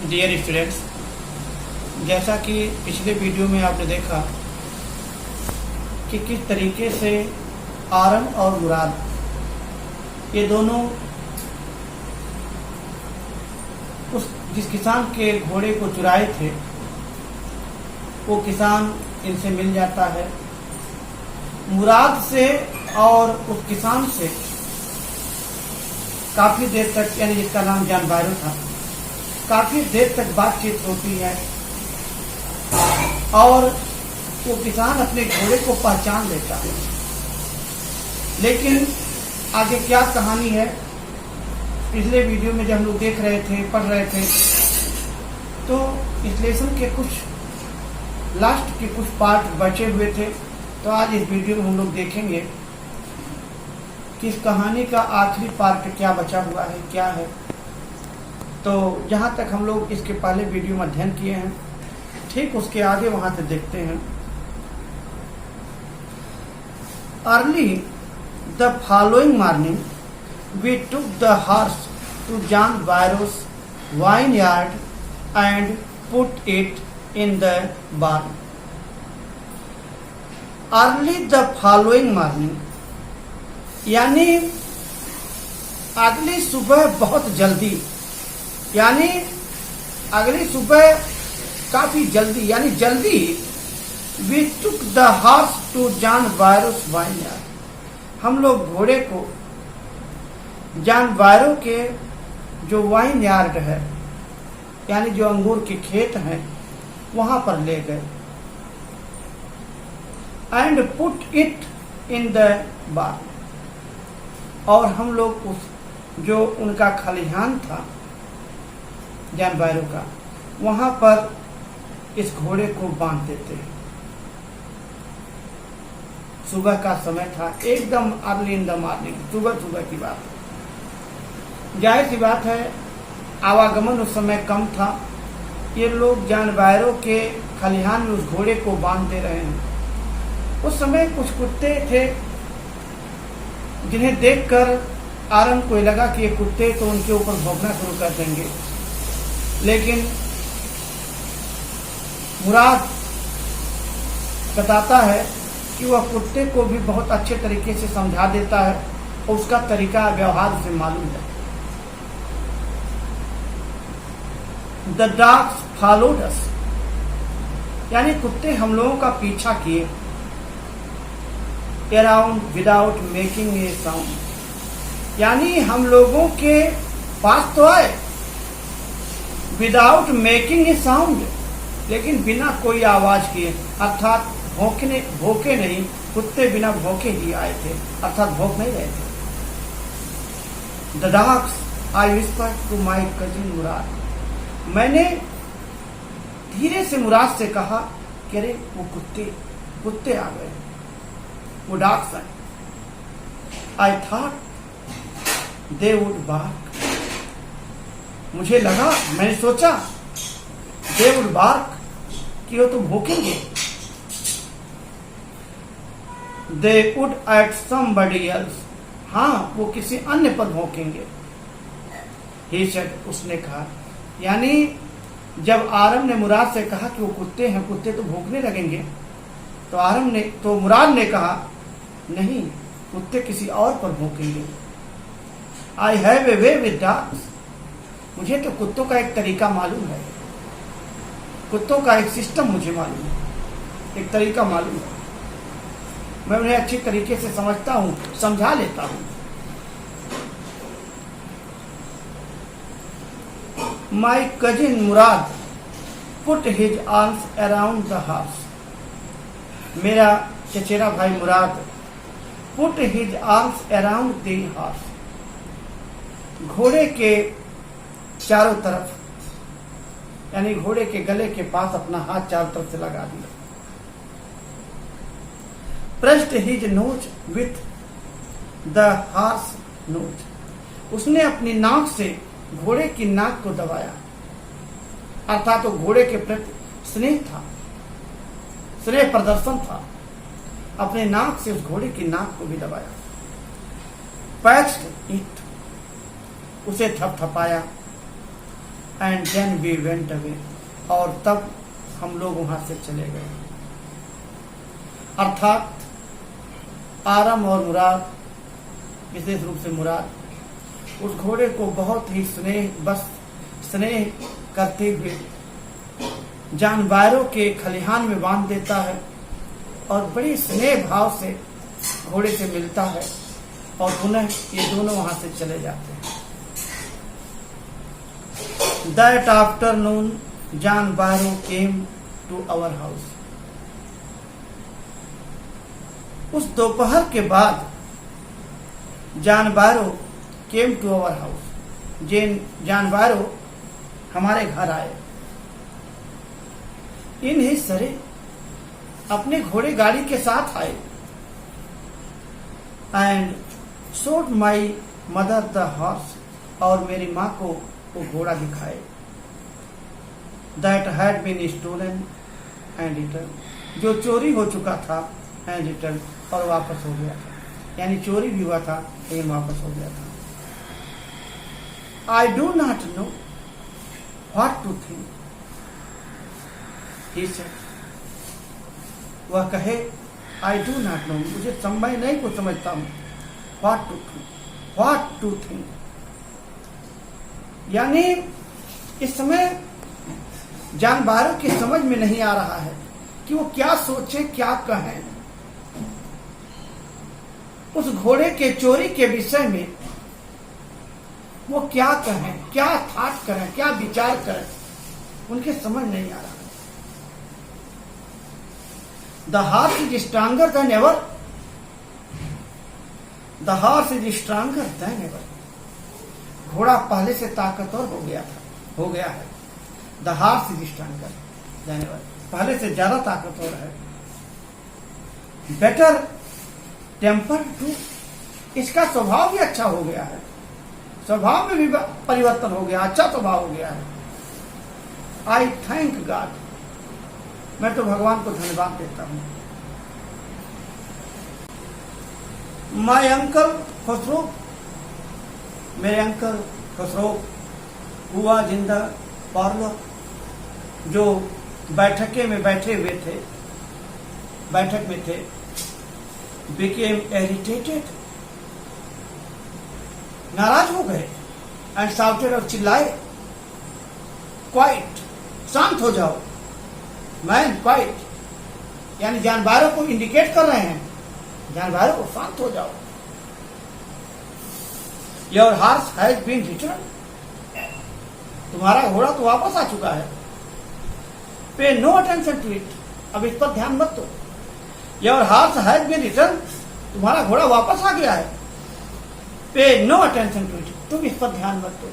Dear students, जैसा कि पिछले वीडियो में आपने देखा कि किस तरीके से आरम और मुराद ये दोनों उस जिस किसान के घोड़े को चुराए थे वो किसान इनसे मिल जाता है। मुराद से और उस किसान से काफी देर तक, यानी जिसका नाम जान बायरो था, काफी देर तक बातचीत होती है और वो किसान अपने घोड़े को पहचान लेता है। लेकिन आगे क्या कहानी है, पिछले वीडियो में जब हम लोग देख रहे थे, पढ़ रहे थे, तो इस लेसन के कुछ लास्ट के कुछ पार्ट बचे हुए थे। तो आज इस वीडियो में हम लोग देखेंगे कि इस कहानी का आखिरी पार्ट क्या बचा हुआ है, क्या है। तो जहाँ तक हम लोग इसके पहले वीडियो में अध्ययन किए हैं, ठीक उसके आगे वहां से देखते हैं। Early the following morning we took the horse to John Byro's vineyard and put it in the barn. Early the following morning यानी अगली सुबह बहुत जल्दी, यानी अगली सुबह काफी जल्दी, यानी जल्दी। We took the horse to John Byro's vineyard. हम लोग घोड़े को जॉन बायरो के जो वाइन यार्ड है, यानी जो अंगूर के खेत हैं, वहां पर ले गए। And put it in the barn. और हम लोग उस जो उनका खलिहान था जॉन बायरो का, वहां पर इस घोड़े को बांध देते हैं। सुबह का समय था, एकदम अर्ली इन द मॉर्निंग, सुबह सुबह की बात है। जाहिर सी बात है, आवागमन उस समय कम था। ये लोग जॉन बायरो के खलिहान में उस घोड़े को बांध दे रहे हैं। उस समय कुछ कुत्ते थे जिन्हें देखकर आरम को लगा कि ये कुत्ते तो उनके ऊपर भौंकना शुरू कर देंगे। लेकिन मुराद बताता है कि वह कुत्ते को भी बहुत अच्छे तरीके से समझा देता है और उसका तरीका व्यवहार उसे मालूम है। द डॉग्स फॉलोड अस, यानी कुत्ते हम लोगों का पीछा किए। Around without making a sound, यानी हम लोगों के पास तो आए विदाउट मेकिंग ए साउंड, लेकिन बिना कोई आवाज किए, अर्थात भौंके नहीं। कुत्ते बिना भौंके ही आए थे, अर्थात भौंक नहीं रहे थे। The dogs I whisper to my cousin Mourad. मैंने धीरे से मुराद से कहा कि अरे वो कुत्ते आ गए, वो डॉग्स आए। I thought they would bark. मुझे लगा, मैंने सोचा दे वुड बार्क, कि वो तो भौंकेंगे। They would at somebody else, हाँ वो किसी अन्य पर भौंकेंगे। ही सेड, उसने कहा। यानी जब आरम ने मुराद से कहा कि वो कुत्ते हैं, कुत्ते तो भौंकने लगेंगे, तो मुराद ने कहा नहीं, कुत्ते किसी और पर भौंकेंगे। I have a way with dogs, मुझे तो कुत्तों का एक तरीका मालूम है, कुत्तों का एक सिस्टम मुझे मालूम है, एक तरीका मालूम है। मैं उन्हें अच्छी तरीके से समझता हूं, समझा लेता हूं। My cousin Mourad put his arms around the horse. मेरा चचेरा भाई Mourad put his arms around the horse, घोड़े के चारों तरफ, यानी घोड़े के गले के पास अपना हाथ चारों तरफ से लगा दिया। Pressed his nose with the horse nose, उसने अपनी नाक से घोड़े की नाक को दबाया, अर्थात तो घोड़े के प्रति स्नेह था, स्नेह प्रदर्शन था। अपने नाक से उस घोड़े की नाक को भी दबाया। पैक्ड इट, उसे थपथपाया। And then we went away, और तब हम लोग वहां से चले गए। अर्थात आरम और मुराद, विशेष रूप से मुराद, उस घोड़े को बहुत ही स्नेह करते हुए जानवरों के खलिहान में बांध देता है और बड़ी स्नेह भाव से घोड़े से मिलता है, और पुनः ये दोनों वहां से चले जाते हैं। That afternoon John Byro came to our house. उस दोपहर के बाद John Byro came to our house, John Byro हमारे घर आए। इन हिज सरे, अपने घोड़े गाड़ी के साथ आए। And showed my mother the horse, और मेरी माँ को वो घोड़ा दिखाए। That had been stolen and return, जो चोरी हो चुका था, एंड रिटर्न, और वापस हो गया था। यानी चोरी भी हुआ था लेकिन वापस हो गया था। I do not know what to think, he said. वह कहे, आई डू नॉट नो, मुझे मैं नहीं कुछ समझता हूं। व्हाट टू थिंक, यानी इस समय जॉन बायरो की समझ में नहीं आ रहा है कि वो क्या सोचे, क्या कहें। उस घोड़े के चोरी के विषय में वो क्या कहें, क्या थाट करें, क्या विचार करें, उनके समझ नहीं आ रहा। The horse is stronger then ever, the horse is stronger then ever, घोड़ा पहले से ताकतवर हो गया है। The horse is stronger then ever, पहले से ज्यादा ताकतवर है। बेटर टेम्पर टू, इसका स्वभाव भी अच्छा हो गया है, स्वभाव में भी परिवर्तन हो गया, अच्छा स्वभाव हो गया है। आई थैंक गॉड, मैं तो भगवान को धन्यवाद देता हूं। माय अंकल खुसरो, मेरे अंकल खुसरो हुआ जिंदा पार्लर, जो बैठके में बैठे हुए थे, बैठक में थे, became irritated, नाराज हो गए, एंड shouted, और चिल्लाए, क्वाइट, शांत हो जाओ, मैन क्वाइट, यानी जॉन बायरो को इंडिकेट कर रहे हैं, जॉन बायरो को शांत हो जाओ। Your horse has been return, तुम्हारा घोड़ा तो वापस आ चुका है। पे नो अटेंशन टू इट, अब इस पर ध्यान मत दो। Your horse has been return, तुम्हारा घोड़ा वापस आ गया है। पे नो अटेंशन टू इट, तुम इस पर ध्यान मत दो।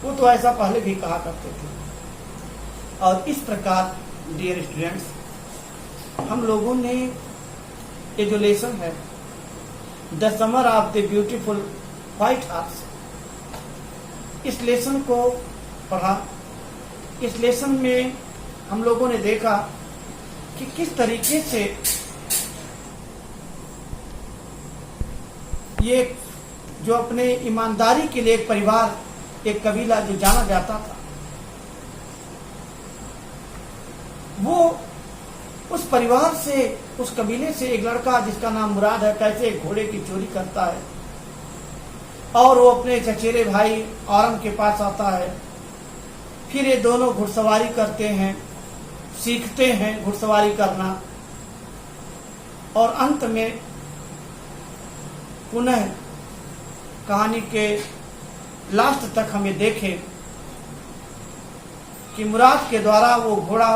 वो तो ऐसा पहले भी कहा करते थे। और इस प्रकार डियर स्टूडेंट्स, हम लोगों ने ये जो लेसन है, the summer of the beautiful white horse, इस लेसन को पढ़ा। इस लेसन में हम लोगों ने देखा कि किस तरीके से ये जो अपने ईमानदारी के लिए एक परिवार, एक कबीला जो जाना जाता था, वो उस परिवार से, उस कबीले से एक लड़का जिसका नाम मुराद है, कैसे एक घोड़े की चोरी करता है, और वो अपने चचेरे भाई आरम के पास आता है। फिर ये दोनों घुड़सवारी करते हैं, सीखते हैं घुड़सवारी करना, और अंत में पुनः कहानी के लास्ट तक हम ये देखें कि मुराद के द्वारा वो घोड़ा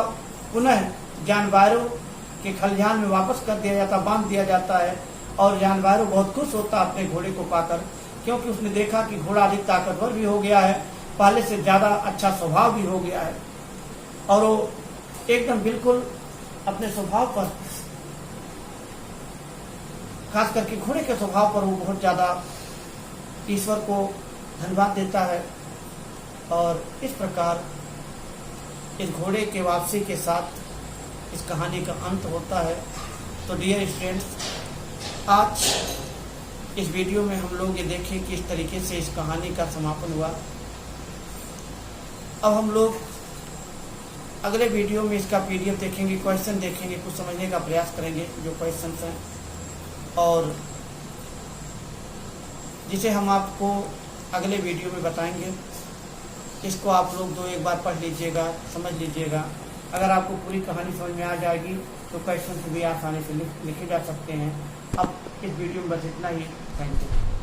पुनः जॉन बायरो के खलिहान में वापस कर दिया जाता, बांध दिया जाता है, और जॉन बायरो बहुत खुश होता अपने घोड़े को पाकर, क्योंकि उसने देखा कि घोड़ा अधिक ताकतवर भी हो गया है, पहले से ज्यादा अच्छा स्वभाव भी हो गया है, और वो एकदम बिल्कुल अपने स्वभाव पर, खास करके घोड़े के स्वभाव पर वो बहुत ज्यादा ईश्वर को धन्यवाद देता है। और इस प्रकार इस घोड़े के वापसी के साथ इस कहानी का अंत होता है। तो डियर स्टूडेंट्स, आज इस वीडियो में हम लोग ये देखें कि इस तरीके से इस कहानी का समापन हुआ। अब हम लोग अगले वीडियो में इसका पीडीएफ देखेंगे, क्वेश्चन देखेंगे, कुछ समझने का प्रयास करेंगे जो क्वेश्चन हैं, और जिसे हम आपको अगले वीडियो में बताएंगे। इसको आप लोग दो एक बार पढ़ लीजिएगा, समझ लीजिएगा। अगर आपको पूरी कहानी समझ में आ जाएगी तो क्वेश्चन भी आसानी से लिखे जा सकते हैं। अब इस वीडियो में बस इतना ही। Thank you.